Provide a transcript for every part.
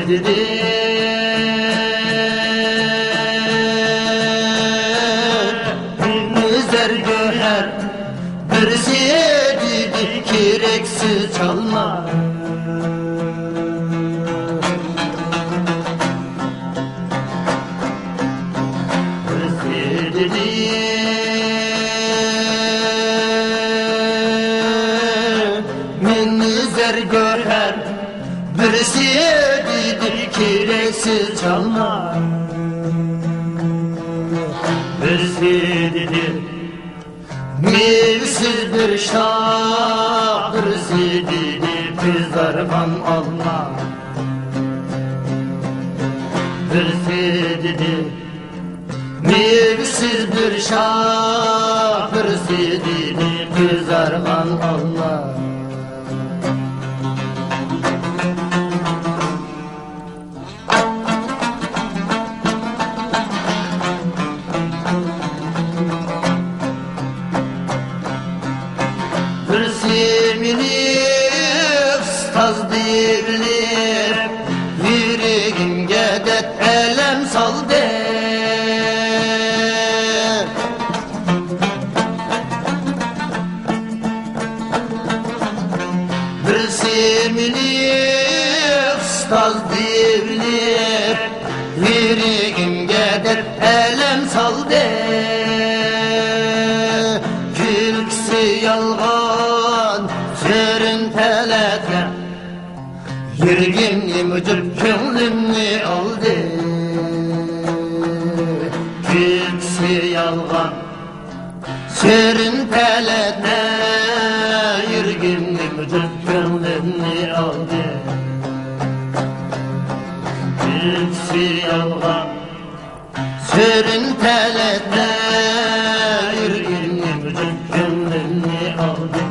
dedi Güzel göher birisi dedi Kireksiz çalma Birisi dedi Minnizer göher birisi dedi Kireksiz çalma Birisi dedi Mevsiz bir şah birisi dedi Pizargan alma Birisi dedi Mevsiz bir şah birisi dedi Pizargan alma Taz devlip yüreğimge det elem saldı Bir sevmini taz devlip yüreğimge det elem saldı Külkisi yalgan sürün telete Yürgimli mücüp könlümni aldı Külkisi yalgan sürün telete Yürgimli mücüp könlümni aldı Külkisi yalgan sürün telete Yürgimli mücüp könlümni aldı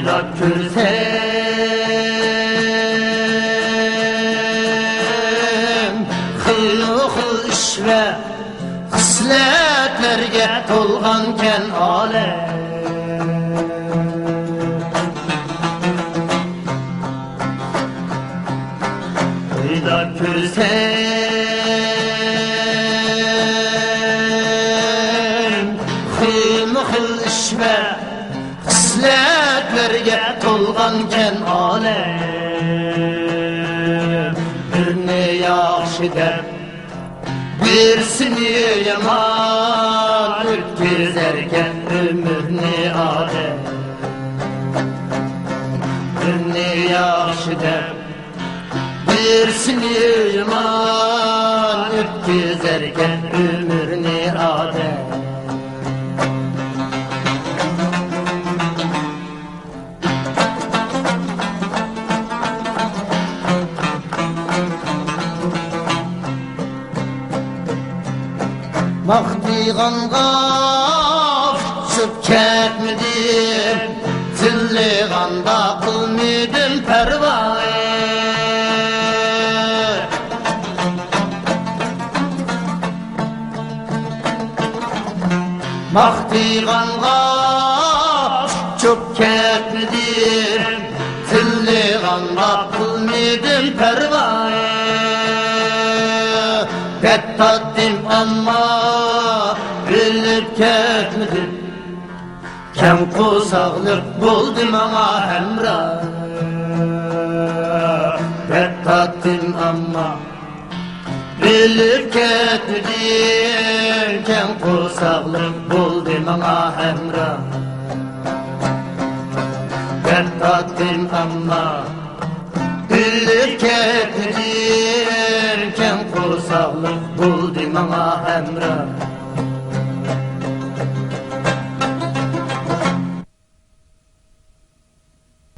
Bırak körsem Hıyık iş ve hisletlerge tolganken alem Bırak körsem Hıyık iş ve hisletlerge tolganken alem Birini yaxşı dep birisini yaman Ötküzerken ömürni adem Birini yaxşı dep birisini yaman Ötküzerken ömürni adem Baktiğanğa çıp ketmedim Tilliğanda kılmedim pervane Baktiğanğa çıp ketmedim Tilliğanda kılmedim pervane Pettadim ama bilip ketmedim Kem kusaqlık buldum ama hemra Pettadim ama bilip ketmedim Kem kusaqlık buldum ama hemra Pettadim ama Güllük ketirken kursaklık buldu bana hemra.